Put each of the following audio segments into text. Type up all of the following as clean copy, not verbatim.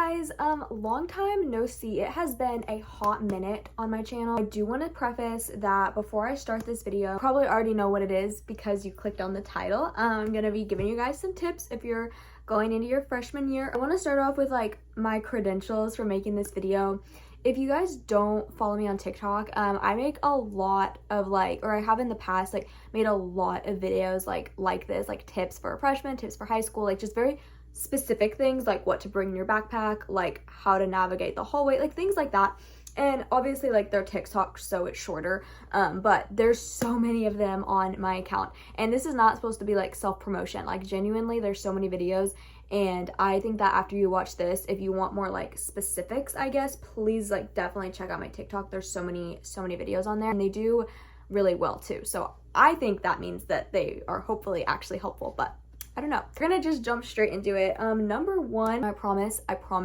guys, long time no see. It has been a hot minute on my channel. I do want to preface that before I start this video, you probably already know what it is because you clicked on the title. I'm gonna be giving you guys some tips if you're going into your freshman year. I want to start off with like my credentials for making this video. If you guys don't follow me on TikTok, I make a lot of I have in the past made a lot of videos like this, like tips for freshmen, tips for high school, like just very specific things, like what to bring in your backpack, like how to navigate the hallway, like things like that. And obviously they're TikTok, so it's shorter, but there's so many of them on my account, and this is not supposed to be like self-promotion. Like genuinely, there's so many videos, and I think that after you watch this, if you want more like specifics, I guess, please definitely check out my TikTok. There's so many videos on there, and they do really well too. So I think that means that they are hopefully actually helpful, but I don't know. We're gonna just jump straight into it. Number one, I promise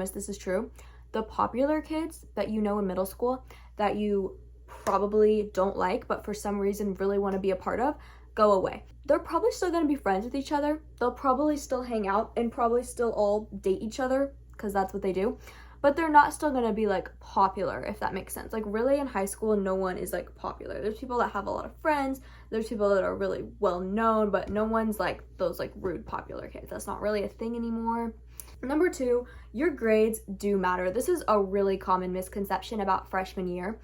this is true. The popular kids that you know in middle school that you probably don't like, but for some reason really want to be a part of, go away. They're probably still gonna be friends with each other. They'll probably still hang out and probably still all date each other because that's what they do. But they're not still gonna be popular, if that makes sense. Really in high school, no one is popular. There's people that have a lot of friends, there's people that are really well known, but no one's those rude popular kids. That's not really a thing anymore. Number two, your grades do matter. This is a really common misconception about freshman year.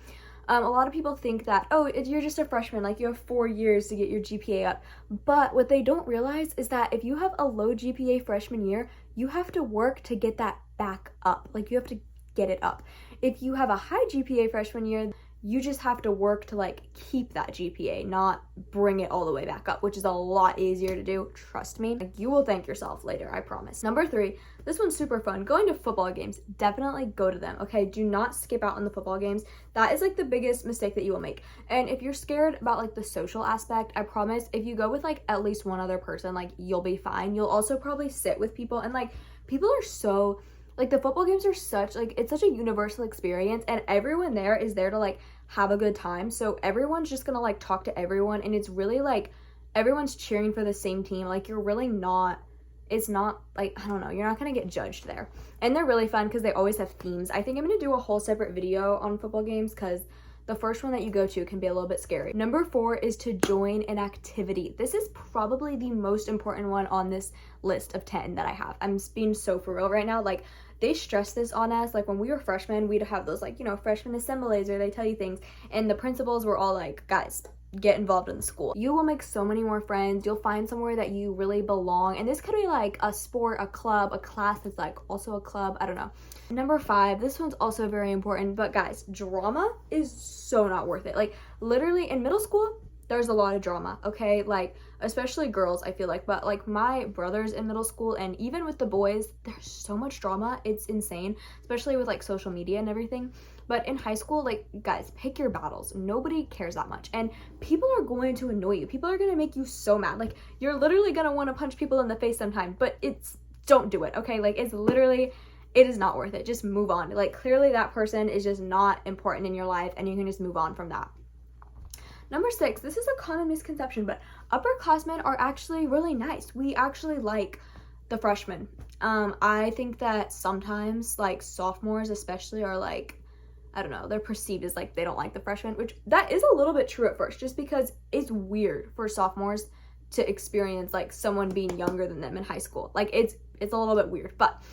A lot of people think that, oh, you're just a freshman, you have 4 years to get your GPA up. But what they don't realize is that if you have a low GPA freshman year, you have to work to get that back up. You have to get it up. If you have a high GPA freshman year, you just have to work to keep that GPA, not bring it all the way back up, which is a lot easier to do. Trust me. You will thank yourself later, I promise. Number three, this one's super fun. Going to football games, definitely go to them, okay? Do not skip out on the football games. That is the biggest mistake that you will make. And if you're scared about the social aspect, I promise if you go with at least one other person, you'll be fine. You'll also probably sit with people, and people are so the football games are such it's such a universal experience, and everyone there is there to have a good time. So everyone's just gonna talk to everyone, and it's really everyone's cheering for the same team. You're really not, it's not I don't know, you're not gonna get judged there. And they're really fun because they always have themes. I think I'm gonna do a whole separate video on football games because the first one that you go to can be a little bit scary. Number four is to join an activity. This is probably the most important one on this list of 10 that I have. I'm being so for real right now. They stress this on us. When we were freshmen, we'd have those freshman assemblies where they tell you things, and the principals were all guys, get involved in the school. You will make so many more friends. You'll find somewhere that you really belong, and this could be a sport, a club, a class that's also a club. I don't know. Number five, this one's also very important, but guys, drama is so not worth it. Literally in middle school, there's a lot of drama, okay? Especially girls, I feel but my brothers in middle school, and even with the boys, there's so much drama. It's insane, especially with social media and everything. But in high school, guys, pick your battles. Nobody cares that much, and people are going to annoy you. People are gonna make you so mad. You're literally gonna want to punch people in the face sometime, but don't do it, okay? It is not worth it. Just move on. Clearly that person is just not important in your life, and you can just move on from that. Number six, this is a common misconception, but upperclassmen are actually really nice. We actually like the freshmen. I think that sometimes sophomores especially are I don't know, they're perceived as they don't like the freshmen, which that is a little bit true at first, just because it's weird for sophomores to experience someone being younger than them in high school. It's a little bit weird, but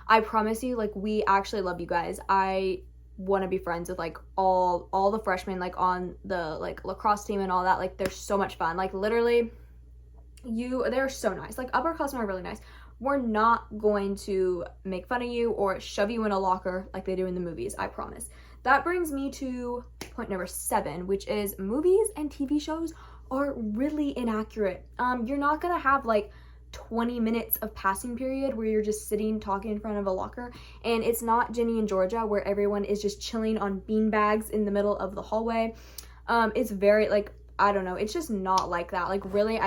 I promise you, we actually love you guys. I want to be friends with all the freshmen on the lacrosse team and all that. They're so much fun. Literally they're so nice. Upperclassmen are really nice. We're not going to make fun of you or shove you in a locker like they do in the movies, I promise. That brings me to point number 7, which is movies and TV shows are really inaccurate. You're not gonna have 20 minutes of passing period where you're just sitting talking in front of a locker, and it's not Ginny and Georgia where everyone is just chilling on bean bags in the middle of the hallway. It's very I don't know, it's just not like that. Really,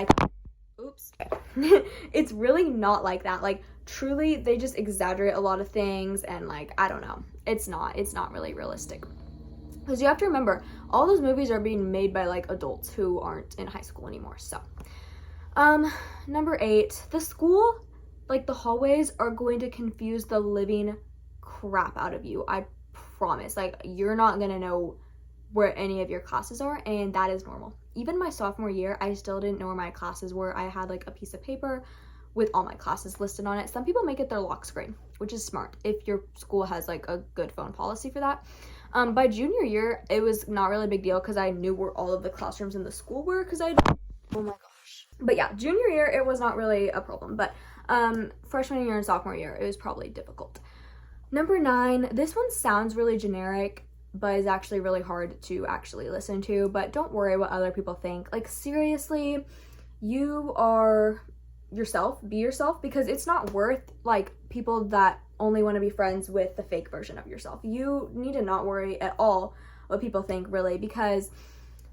oops. It's really not like that. Truly, they just exaggerate a lot of things, and I don't know, it's not really realistic. Because you have to remember, all those movies are being made by adults who aren't in high school anymore. So number 8, the school, the hallways are going to confuse the living crap out of you. I promise. Like, you're not gonna know where any of your classes are, and that is normal. Even my sophomore year, I still didn't know where my classes were. I had like a piece of paper with all my classes listed on it. Some people make it their lock screen, which is smart if your school has like a good phone policy for that. By junior year, it was not really a big deal because I knew where all of the classrooms in the school were because oh my gosh. But yeah, junior year, it was not really a problem. But freshman year and sophomore year, it was probably difficult. Number 9, this one sounds really generic, but is actually really hard to actually listen to. But don't worry what other people think. Like, seriously, you are yourself. Be yourself, because it's not worth like people that only want to be friends with the fake version of yourself. You need to not worry at all what people think, really, because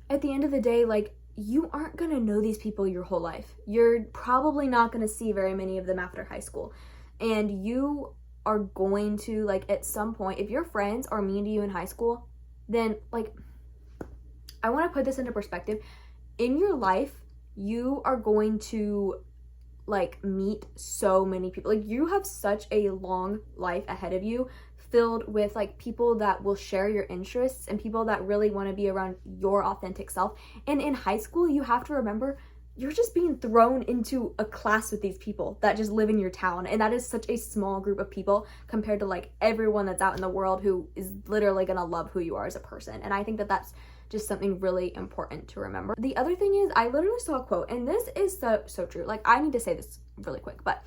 at the end of the day, like, you aren't gonna know these people your whole life. You're probably not gonna see very many of them after high school, and you are going to, like, at some point, if your friends are mean to you in high school, then, like, I want to put this into perspective. In your life, you are going to, like, meet so many people. Like, you have such a long life ahead of you, filled with, like, people that will share your interests and people that really want to be around your authentic self. And in high school, you have to remember, you're just being thrown into a class with these people that just live in your town, and that is such a small group of people compared to like everyone that's out in the world who is literally gonna love who you are as a person. And I think that that's just something really important to remember. The other thing is, I literally saw a quote, and this is so true. Like, I need to say this really quick, but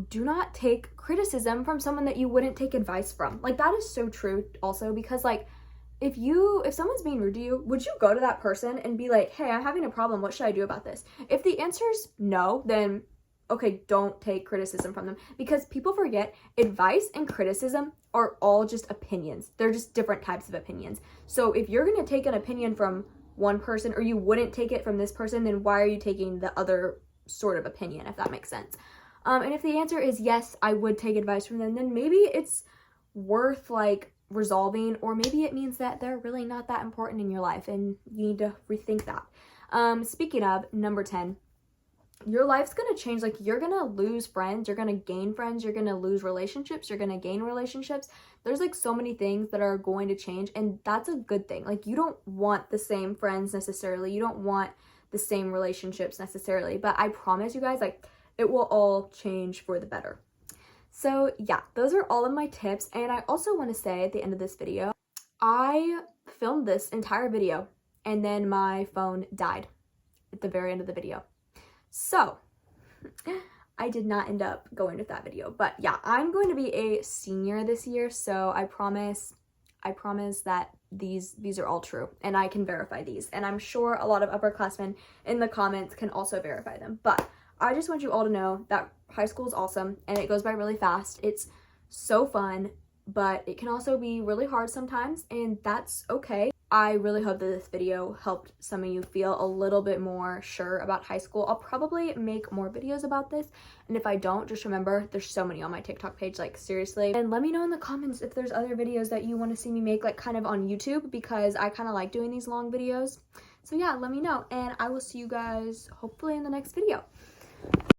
do not take criticism from someone that you wouldn't take advice from. Like, that is so true also, because like, if someone's being rude to you, would you go to that person and be like, hey, I'm having a problem, what should I do about this? If the answer's no, then okay, don't take criticism from them, because people forget advice and criticism are all just opinions. They're just different types of opinions. So if you're going to take an opinion from one person, or you wouldn't take it from this person, then why are you taking the other sort of opinion, if that makes sense? And if the answer is yes, I would take advice from them, then maybe it's worth like resolving, or maybe it means that they're really not that important in your life and you need to rethink that. Speaking of, number 10, your life's gonna change. Like, you're gonna lose friends, you're gonna gain friends, you're gonna lose relationships, you're gonna gain relationships. There's like so many things that are going to change, and that's a good thing. Like, you don't want the same friends necessarily, you don't want the same relationships necessarily, but I promise you guys, like, it will all change for the better. So yeah, those are all of my tips. And I also want to say at the end of this video, I filmed this entire video and then my phone died at the very end of the video. So I did not end up going with that video. But yeah, I'm going to be a senior this year, so I promise that these are all true, and I can verify these. And I'm sure a lot of upperclassmen in the comments can also verify them. But I just want you all to know that high school is awesome, and it goes by really fast. It's so fun, but it can also be really hard sometimes, and that's okay. I really hope that this video helped some of you feel a little bit more sure about high school. I'll probably make more videos about this, and if I don't, just remember there's so many on my TikTok page, like, seriously. And let me know in the comments if there's other videos that you want to see me make, like, kind of on YouTube, because I kind of like doing these long videos. So yeah, let me know, and I will see you guys hopefully in the next video.